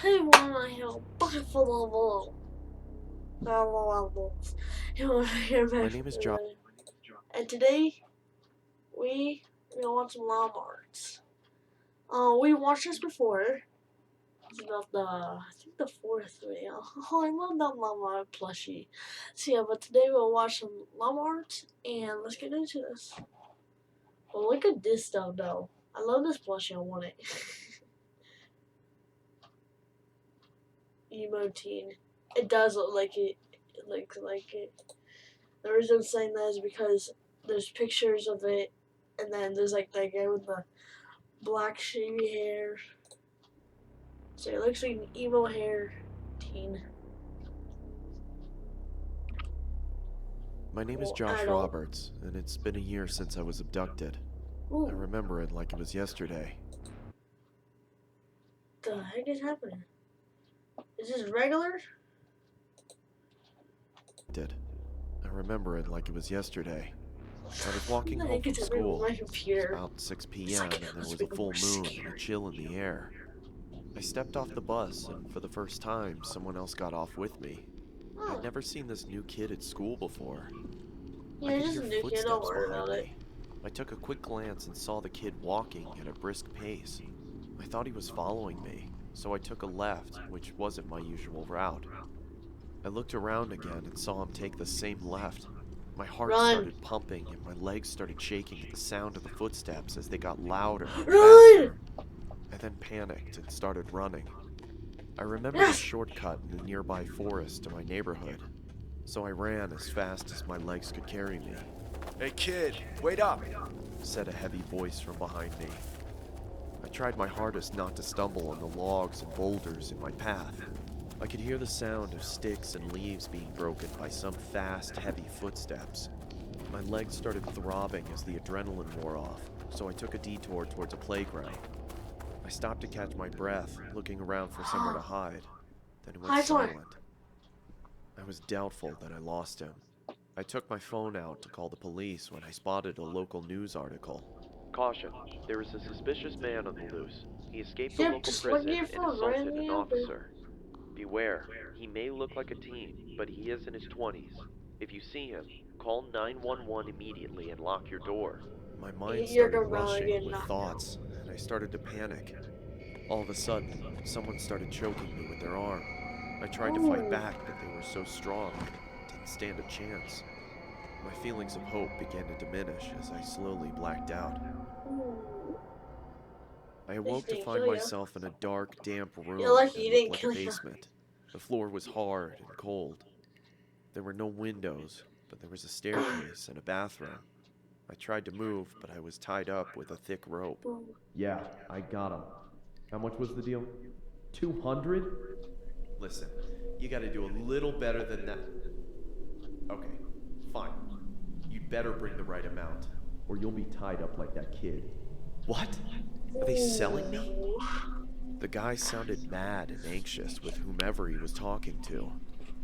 Hey, one I have a bucket full of levels. You want to hear My back name is from John. the And today we gonna watch some Lama Arts. We watched this before. It's about I think the fourth video. Oh, I love that Lama Art plushie. So yeah, but today we'll watch some Lama Arts and let's get into this. Well, look at this stuff though. I love this plushie. I want it. Emo teen. It does look like it. It looks like it. The reason I'm saying that is because there's pictures of it, and then there's like that guy with the black shavy hair. So it looks like an emo hair teen. My name is Well, Josh adult. Roberts, and it's been a year since I was abducted. I Ooh, remember it like it was yesterday. the heck is happening? Is this regular? I remember it like it was yesterday. I was walking The home heck from is happening with school. my It was computer? about 6 It's p.m., like and there let's was a make it full more moon and a scary. chill in the air. I stepped off the bus, and for the first time, someone else got off with me. I'd Oh, never seen this new kid at school before. I yeah, could just hear a new kid. Don't footsteps worry behind about it. me. I took a quick glance and saw the kid walking at a brisk pace. I thought he was following me, so I took a left, which wasn't my usual route. I looked around again and saw him take the same left. My heart Run, started pumping and my legs started shaking at the sound of the footsteps as they got louder and run! faster. I then panicked and started running. I remembered a Yes. shortcut in the nearby forest to my neighborhood, so I ran as fast as my legs could carry me. "Hey kid, wait up!" said a heavy voice from behind me. I tried my hardest not to stumble on the logs and boulders in my path. I could hear the sound of sticks and leaves being broken by some fast, heavy footsteps. My legs started throbbing as the adrenaline wore off, so I took a detour towards a playground. I stopped to catch my breath, looking around for somewhere to hide. Then it went Hi, Thor. silent. I was doubtful that I lost him. I took my phone out to call the police when I spotted a local news article. "Caution, there is a suspicious man on the loose. He escaped the Yep, local just plug prison your and phone right in assaulted an the open. officer. Beware, he may look like a teen, but he is in his 20s. If you see him, call 911 immediately and lock your door." My mind You're started gonna probably rushing get with knocked out. thoughts, and I started to panic. All of a sudden, someone started choking me with their arm. I tried to fight Ooh. back, but they were so strong, I didn't stand a chance. My feelings of hope began to diminish as I slowly blacked out. Ooh. I At least awoke he to didn't find kill you. myself in a dark, damp You're room lucky that he looked didn't like a kill you. basement. The floor was hard and cold. There were no windows, but there was a staircase and a bathroom. I tried to move, but I was tied up with a thick rope. Ooh. "Yeah, I got him. How much was the deal?" 200? "Listen, you gotta do a little better than that." "Okay, fine. You'd better bring the right amount, or you'll be tied up like that kid." "What? Are they selling me?" Ooh. The guy sounded mad and anxious with whomever he was talking to.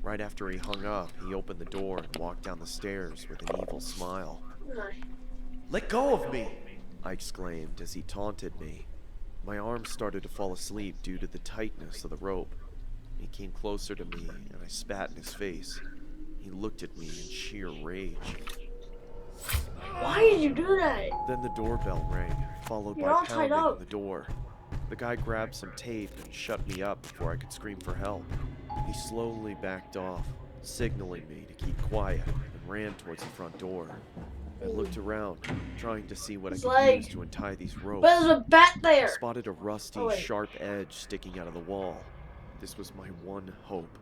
Right after he hung up, he opened the door and walked down the stairs with an evil smile. Nice. "Let go of me!" I exclaimed as he taunted me. My arms started to fall asleep due to the tightness of the rope. He came closer to me and I spat in his face. He looked at me in sheer rage. Why did you do that? Then the doorbell rang, followed You're by all tied pounding on up. the door. The guy grabbed some tape and shut me up before I could scream for help. He slowly backed off, signaling me to keep quiet, and ran towards the front door. I looked around, trying to see what I His could use leg. to untie these But ropes. there's a bat I there. spotted a Oh rusty, wait. sharp edge sticking out of the wall. This was my one hope.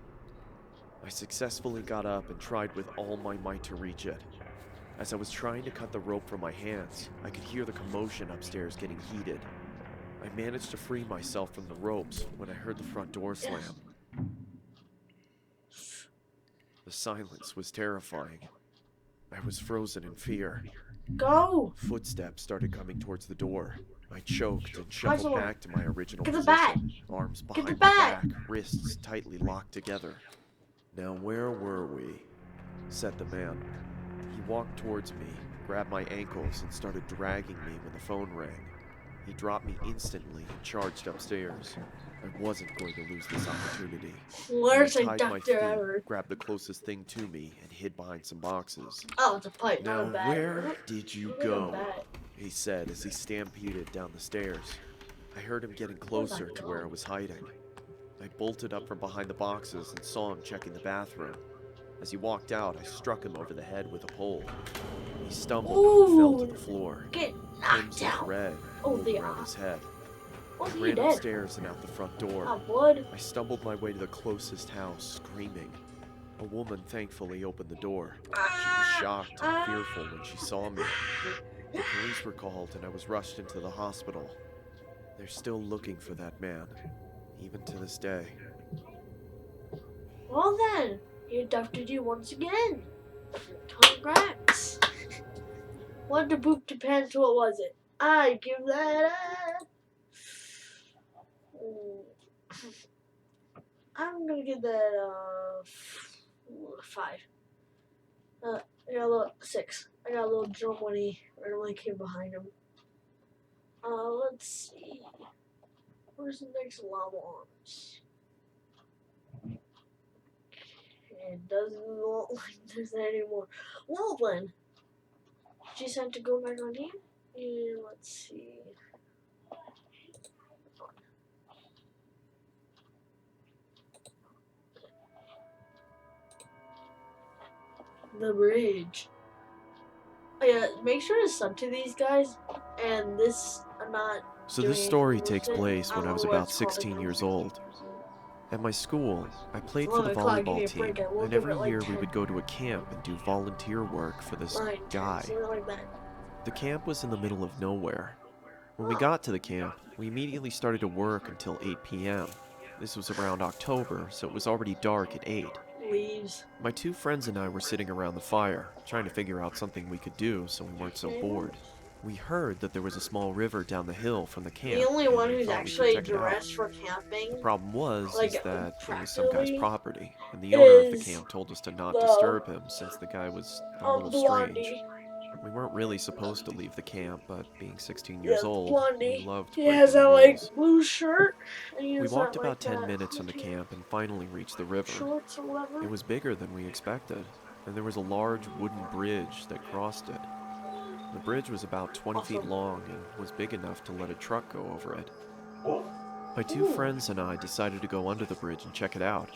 I successfully got up and tried with all my might to reach it. As I was trying to cut the rope from my hands, I could hear the commotion upstairs getting heated. I managed to free myself from the ropes when I heard the front door slam. Yes. The silence was terrifying. I was frozen in fear. Go. Footsteps started coming towards the door. I choked and Find shuffled someone. back to my original Get the bat. position, arms Get the behind my bat. back, wrists tightly locked together. "Now where were we?" said the man. He walked towards me, grabbed my ankles, and started dragging me when the phone rang. He dropped me instantly and charged upstairs. I wasn't going to lose this opportunity. Worst I tied my inductor feet, ever. grabbed the closest thing to me, and hid behind some boxes. Oh, it's a pipe, not Now, a bag. where did you Look at a go? bag. He said as he stampeded down the stairs. I heard him getting closer to where I was hiding. I bolted up from behind the boxes and saw him checking the bathroom. As he walked out, I struck him over the head with a pole. He stumbled and fell to the floor. Get knocked Crimson out. red Oh, moved around his head. Oh, I he ran dead. upstairs and out the front door. Oh, blood. I stumbled my way to the closest house, screaming. A woman thankfully opened the door. She was shocked and fearful when she saw me. The police were called and I was rushed into the hospital. They're still looking for that man, even to this day. Well then, he abducted you once again. Congrats. What the boop depends, what was it? I give that I'm gonna give that 5. I got a little 6. I got a little drum when he randomly came behind him. Let's see. Where's the next Lama Arts? It doesn't look like there's anymore. Well then, just have to go back on here. And let's see. The bridge. Oh yeah, make sure to sub to these guys. And this, I'm not. So doing this story anything with takes it. place I when don't I was know what about it's called. 16 years old. At my school, I played It's for the 11 o'clock, give me volleyball a team, break. I woke and up every at like year we 10. would go to a camp and do volunteer work for this 9, 10, guy. something like that. The camp was in the middle of nowhere. When we Oh. got to the camp, we immediately started to work until 8 p.m. This was around October, so it was already dark at 8. Leaves. My 2 friends and I were sitting around the fire, trying to figure out something we could do so we weren't so bored. We heard that there was a small river down the hill from the camp. The only and one we who's thought we could actually check it out. dressed for camping. Problem was Like, is that it was some guy's practically property, and the owner of the is camp told us to not the, disturb him since the guy was a little strange. Blondie. We weren't really supposed to leave the camp, but being 16 Yeah, years old, Blondie. we loved He breaking has the that like rules. blue shirt. And he We has walked that, about like, 10 that minutes from the camp and finally reached the river. shorts or whatever. It was bigger than we expected, and there was a large wooden bridge that crossed it. The bridge was about 20 feet long and was big enough to let a truck go over it. My 2 friends and I decided to go under the bridge and check it out.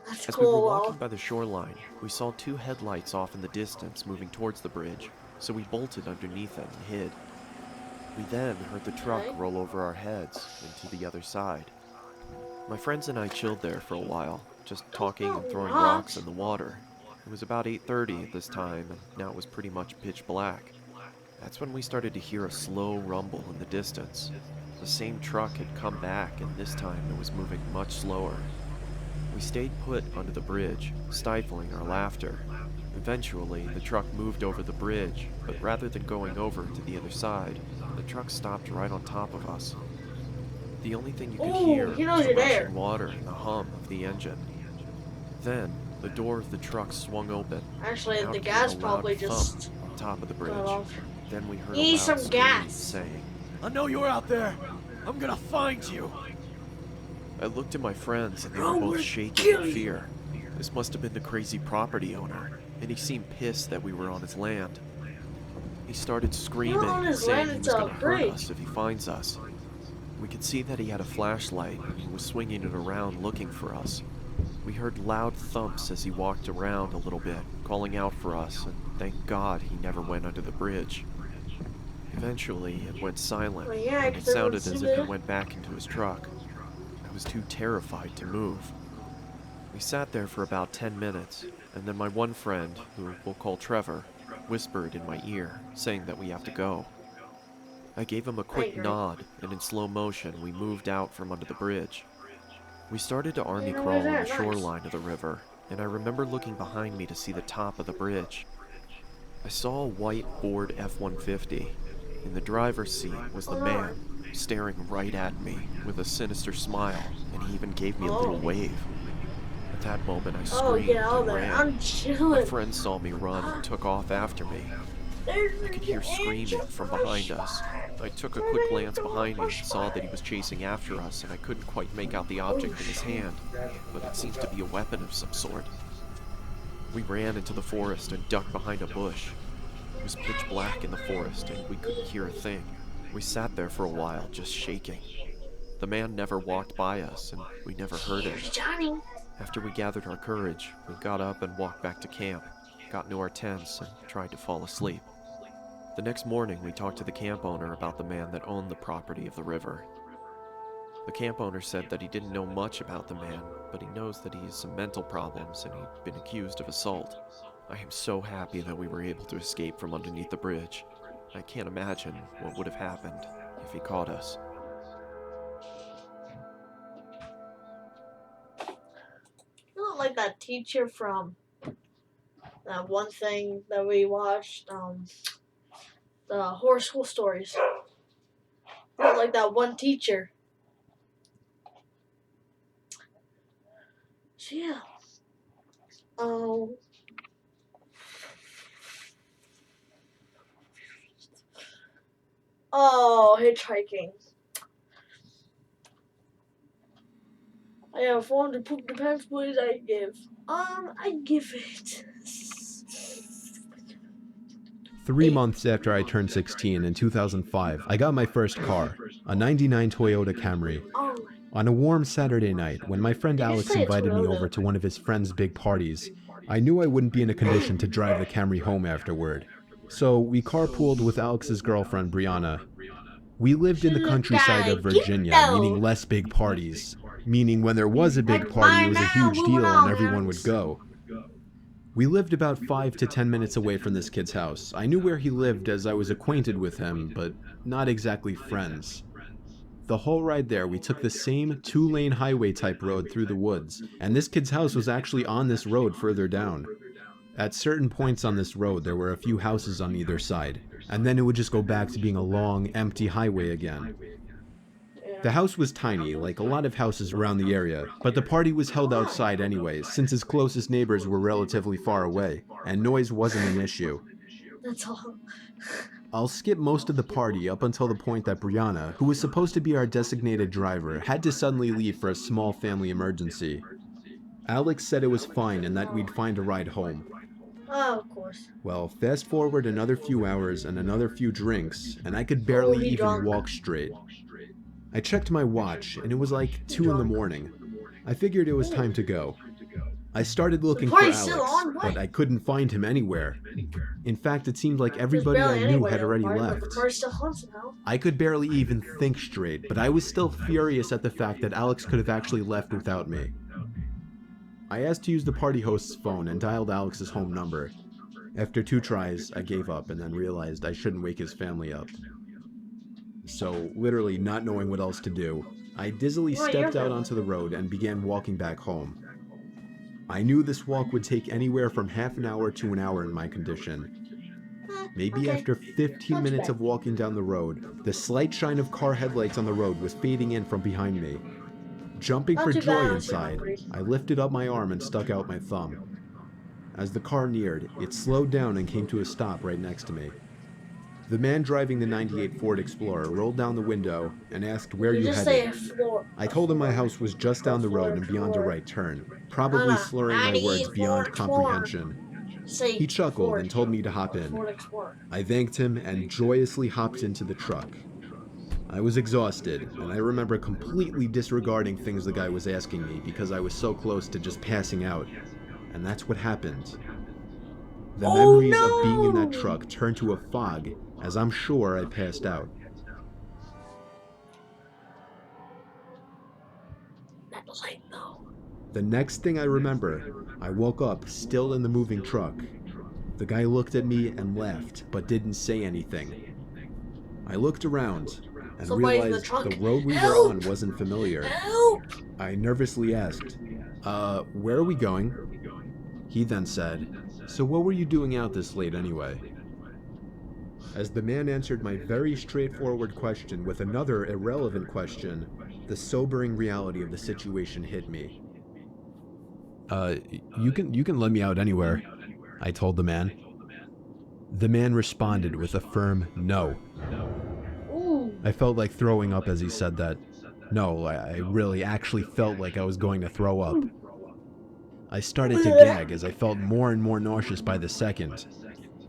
That's As we were cool. walking by the shoreline, we saw 2 headlights off in the distance moving towards the bridge, so we bolted underneath it and hid. We then heard the truck Okay. roll over our heads and to the other side. My friends and I chilled there for a while, just talking and throwing rocks in the water. It was about 8:30 at this time, and now it was pretty much pitch black. That's when we started to hear a slow rumble in the distance. The same truck had come back, and this time it was moving much slower. We stayed put under the bridge, stifling our laughter. Eventually, the truck moved over the bridge, but rather than going over to the other side, the truck stopped right on top of us. The only thing you could Ooh, hear he was knows the you're there. rushing water and the hum of the engine. Then, the door of the truck swung open. Actually, Out the came gas a loud probably thump just on top of the bridge. got off. Then we heard You a need loud some scream gas. saying, I know you're out there. I'm gonna find you. I looked at my friends and they Bro, were both we're shaking killing in fear. This must have been the crazy property owner, and he seemed pissed that we were on his land. He started screaming, on his saying land, he it's was a going to hurt bridge. us if he finds us. We could see that he had a flashlight and was swinging it around looking for us. We heard loud thumps as he walked around a little bit, calling out for us, and thank God he never went under the bridge. Eventually, it went silent, Well, yeah, and it 'cause I sounded was as in if he there. went back into his truck. I was too terrified to move. We sat there for about 10 minutes, and then my one friend, who we'll call Trevor, whispered in my ear, saying that we have to go. I gave him a quick agree. nod, and in slow motion, we moved out from under the bridge. We started to army You know, crawl on the nice. shoreline of the river, and I remember looking behind me to see the top of the bridge. I saw a white Ford F-150. In the driver's seat was the man, staring right at me with a sinister smile, and he even gave me a little wave. At that moment, I Oh, screamed get out and there. ran. I'm My chilling. friends saw me run and took off after me. There's I could hear screaming from behind us. I took a quick glance behind me and saw that he was chasing after us, and I couldn't quite make out the object in his hand, but it seemed to be a weapon of some sort. We ran into the forest and ducked behind a bush. It was pitch black in the forest, and we couldn't hear a thing. We sat there for a while, just shaking. The man never walked by us, and we never heard him. Johnny. After we gathered our courage, we got up and walked back to camp, got into our tents, and tried to fall asleep. The next morning, we talked to the camp owner about the man that owned the property of the river. The camp owner said that he didn't know much about the man, but he knows that he has some mental problems and he'd been accused of assault. I am so happy that we were able to escape from underneath the bridge. I can't imagine what would have happened if he caught us. You know, like that teacher from that one thing that we watched, the horror school stories. You know, like that one teacher. So yeah. Oh, hitchhiking. I have 400 poop depends what I give. I give it 3 months after I turned 16 in 2005, I got my first car, a 99 Toyota Camry. Oh, On a warm Saturday night, when my friend Did you Alex say a invited me Toyota? over to one of his friend's big parties, I knew I wouldn't be in a condition to drive the Camry home afterward. So we carpooled with Alex's girlfriend, Brianna. We lived in the countryside of Virginia, meaning less big parties. Meaning when there was a big party, it was a huge deal and everyone would go. We lived about 5 to 10 minutes away from this kid's house. I knew where he lived as I was acquainted with him, but not exactly friends. The whole ride there, we took the same 2-lane highway type road through the woods, and this kid's house was actually on this road further down. At certain points on this road, there were a few houses on either side, and then it would just go back to being a long, empty highway again. The house was tiny, like a lot of houses around the area, but the party was held outside anyways, since his closest neighbors were relatively far away, and noise wasn't an issue. that's all. I'll skip most of the party up until the point that Brianna, who was supposed to be our designated driver, had to suddenly leave for a small family emergency. Alex said it was fine and that we'd find a ride home. Oh, of course. Well, fast forward another few hours and another few drinks, and I could barely he even drunk? walk straight. I checked my watch, and it was like 2 in the morning. I figured it was time to go. I started looking for party's Alex, still on, but I couldn't find him anywhere. In fact, it seemed like everybody There's I barely knew anyone had at the already party, but left. The party's still on somehow. I could barely even think straight, but I was still furious at the fact that Alex could have actually left without me. I asked to use the party host's phone and dialed Alex's home number. After 2 tries, I gave up and then realized I shouldn't wake his family up. So, literally not knowing what else to do, I dizzily Well, stepped you're out fine. onto the road and began walking back home. I knew this walk would take anywhere from half an hour to an hour in my condition. Maybe Okay. after 15 Not minutes bad. of walking down the road, the slight shine of car headlights on the road was fading in from behind me. Jumping Not for too joy bad, inside, hungry. I lifted up my arm and stuck out my thumb. As the car neared, it slowed down and came to a stop right next to me. The man driving the '98 Ford Explorer rolled down the window and asked where you just say a headed. floor. I told him my house was just down the road and beyond a right turn, probably slurring my words beyond comprehension. Say He chuckled Ford. and told me to hop in. Ford Explorer. I thanked him and joyously hopped into the truck. I was exhausted, and I remember completely disregarding things the guy was asking me because I was so close to just passing out. And that's what happened. The Oh, memories of being in that no! truck turned to a fog, as I'm sure I passed out. That light though. The next thing I remember, I woke up still in the moving truck. The guy looked at me and laughed, but didn't say anything. I looked around and Somebody's in the realized trunk. the road we were Help! on wasn't familiar. Help! I nervously asked, where are we going? He then said, so what were you doing out this late anyway? As the man answered my very straightforward question with another irrelevant question, the sobering reality of the situation hit me. You can let me out anywhere, I told the man. The man responded with a firm no. Ooh. I felt like throwing up as he said that. No, I really actually felt like I was going to throw up. I started to gag as I felt more and more nauseous by the second.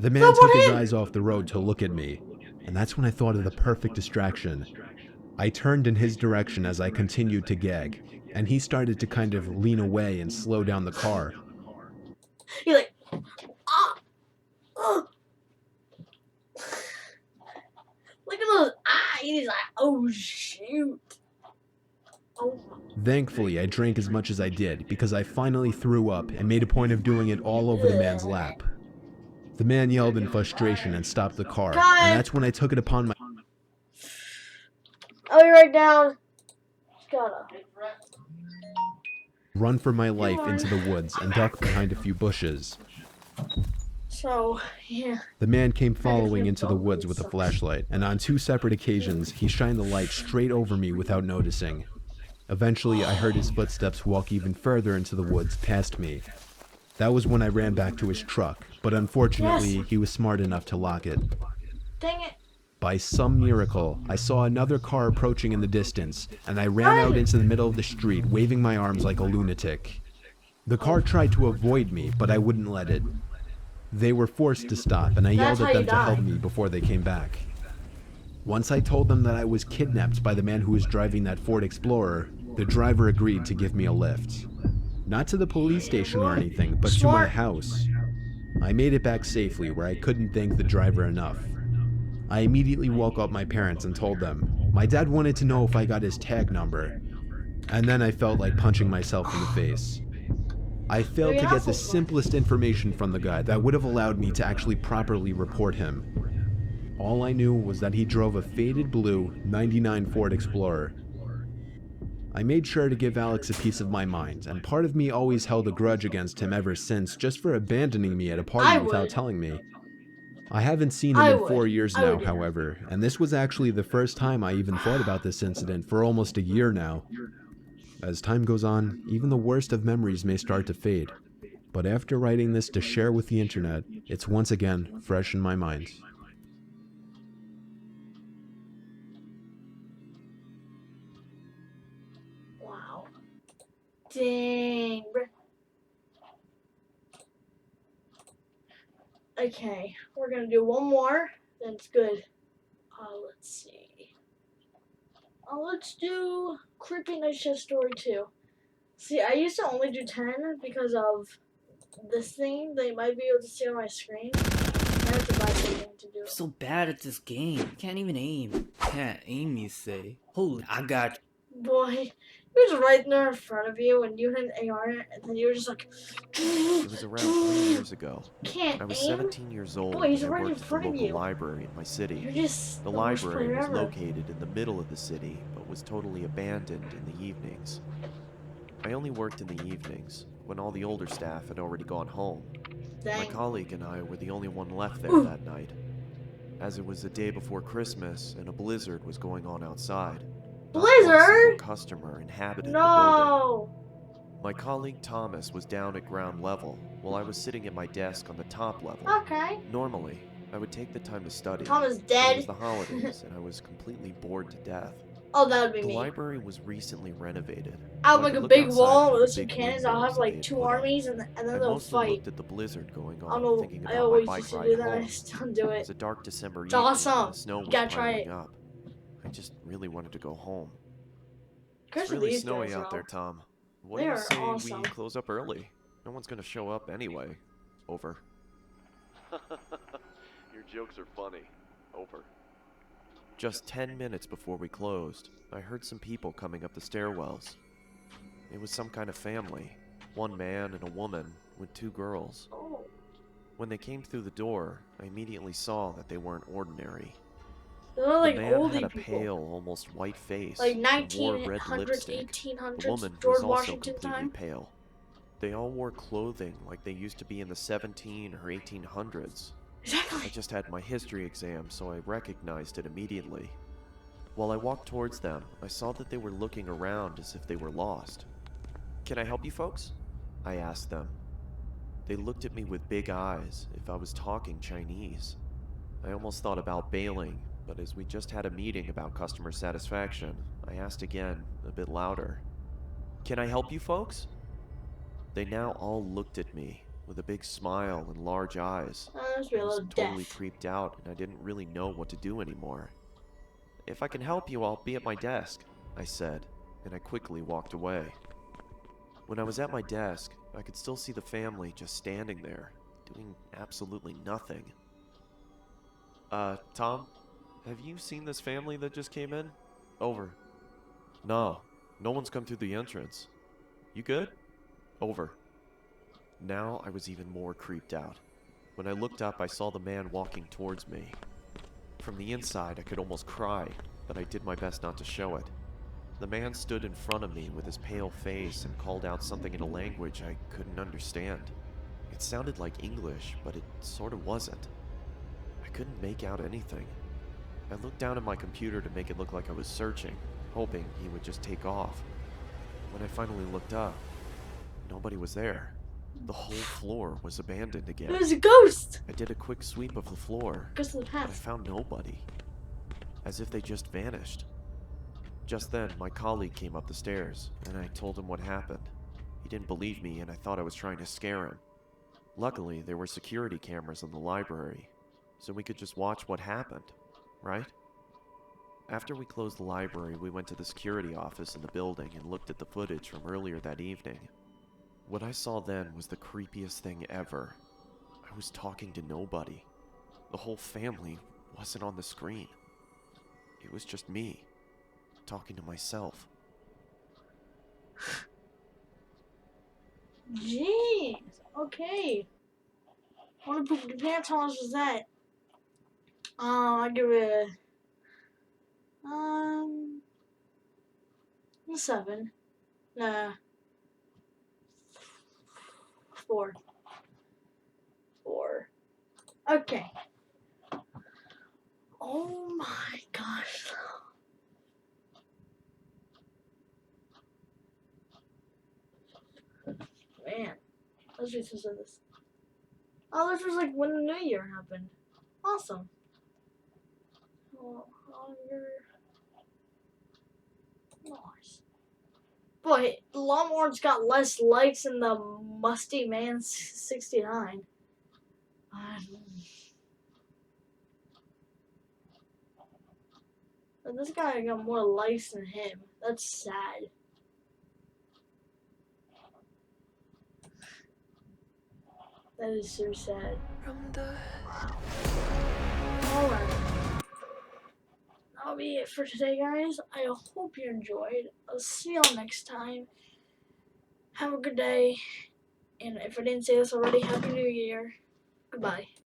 The man took his eyes off the road to look at me, and that's when I thought of the perfect distraction. I turned in his direction as I continued to gag, and he started to kind of lean away and slow down the car. You're like, ah, oh. Look at those eyes. He's like, oh shoot. Oh. Thankfully, I drank as much as I did because I finally threw up and made a point of doing it all over the man's lap. The man yelled in frustration and stopped the car, and that's when I took it upon my... I'll be right down. Gotta run for my life into the woods and duck behind a few bushes. So, yeah. The man came following into the woods with a flashlight, and on 2 separate occasions, he shined the light straight over me without noticing. Eventually, I heard his footsteps walk even further into the woods past me. That was when I ran back to his truck, but unfortunately, he was smart enough to lock it. Dang it. By some miracle, I saw another car approaching in the distance, and I ran out into the middle of the street, waving my arms like a lunatic. The car tried to avoid me, but I wouldn't let it. They were forced to stop, and I yelled at them to help me before they came back. Once I told them that I was kidnapped by the man who was driving that Ford Explorer, the driver agreed to give me a lift. Not to the police station or anything, but to my house. I made it back safely, where I couldn't thank the driver enough. I immediately woke up my parents and told them. My dad wanted to know if I got his tag number, and then I felt like punching myself in the face. I failed to get the simplest information from the guy that would have allowed me to actually properly report him. All I knew was that he drove a faded blue '99 Ford Explorer. I made sure to give Alex a piece of my mind, and part of me always held a grudge against him ever since, just for abandoning me at a party without telling me. I haven't seen him in 4 years now, however, and this was actually the first time I even thought about this incident for almost a year now. As time goes on, even the worst of memories may start to fade, but after writing this to share with the internet, it's once again fresh in my mind. Wow. Dang. Okay, we're gonna do one more, then it's good. Let's see. Let's do Creepy Night Shift Story 2. See, I used to only do 10 because of this thing that you might be able to see on my screen. I have to buy something to do I'm it. so bad at this game. You can't even aim. Can't aim, you say? Holy, I got Boy, he was right there in front of you and you had an AR and then you were just like... It was around 3 years ago. Can't I was aim? 17 years old Boy, he's and I right in worked at the front of local you. library in my city. You're just The worst library player was ever. located in the middle of the city, but was totally abandoned in the evenings. I only worked in the evenings, when all the older staff had already gone home. My Dang. colleague and I were the only one left there that night. As it was the day before Christmas and a blizzard was going on outside. Not one single Blizzard? customer inhabited the building. No! My colleague Thomas was down at ground level, while I was sitting at my desk on the top level. Okay. Normally, I would take the time to study. Thomas but dead. It was the holidays, and I was completely bored to death. Oh, that would be The me. library was recently renovated. I so have like could a look big outside wall through with the some big cannons. I'll windows have that like they'd 2 put up. armies and then I they'll mostly fight. looked at the blizzard going I on, don't know. thinking I about my always bike used to ride do that. I home. still do It it. was a dark December It's evening, awesome. and the snow You was gotta try piling it. up. I just really wanted to go home. Chris It's really these snowy guys, out there, though. Tom. What They do you are say awesome. we close up early? No one's gonna show up anyway. Over. Your jokes are funny. Over. Just 10 minutes before we closed, I heard some people coming up the stairwells. It was some kind of family. One man and a woman with 2 girls. Oh. When they came through the door, I immediately saw that they weren't ordinary. They're like The man oldie had a people. pale, almost white face, Like and wore red 1900s, lipstick. 1800s, The woman George was also Washington completely time. pale. They all wore clothing like they used to be in the 17 or 1800s. I Exactly. just had my history exam, so I recognized it immediately. While I walked towards them, I saw that they were looking around as if they were lost. "Can I help you folks?" I asked them. They looked at me with big eyes, if I was talking Chinese. I almost thought about bailing, but as we just had a meeting about customer satisfaction, I asked again, a bit louder. Can I help you folks? They now all looked at me with a big smile and large eyes. That's I a was little totally deaf. creeped out and I didn't really know what to do anymore. If I can help you, I'll be at my desk, I said, and I quickly walked away. When I was at my desk, I could still see the family just standing there, doing absolutely nothing. Tom, have you seen this family that just came in? Over. No, no one's come through the entrance. You good? Over. Now I was even more creeped out. When I looked up, I saw the man walking towards me. From the inside, I could almost cry, but I did my best not to show it. The man stood in front of me with his pale face and called out something in a language I couldn't understand. It sounded like English, but it sort of wasn't. I couldn't make out anything. I looked down at my computer to make it look like I was searching, hoping he would just take off. When I finally looked up, nobody was there. The whole floor was abandoned again. It was a ghost! I did a quick sweep of the floor, Ghost of the but I past. found nobody. As if they just vanished. Just then, my colleague came up the stairs, and I told him what happened. He didn't believe me, and I thought I was trying to scare him. Luckily, there were security cameras in the library, so we could just watch what happened, right? After we closed the library, we went to the security office in the building and looked at the footage from earlier that evening. What I saw then was the creepiest thing ever. I was talking to nobody. The whole family wasn't on the screen. It was just me, talking to myself. Jeez. Okay. Wanna poop the pants? How much was that? I give it a 7. Nah. 4. 4. Okay. Oh my gosh. Man. Let's read some of this. Oh, this was like when the New Year happened. Awesome. Oh, nice. Boy, Lama Arts got less likes than the Musty Man 69. But this guy got more likes than him. That's sad. That is so sad. Wow. Alright. That'll be it for today, guys. I hope you enjoyed. I'll see y'all next time. Have a good day. And if I didn't say this already, Happy New Year. Goodbye.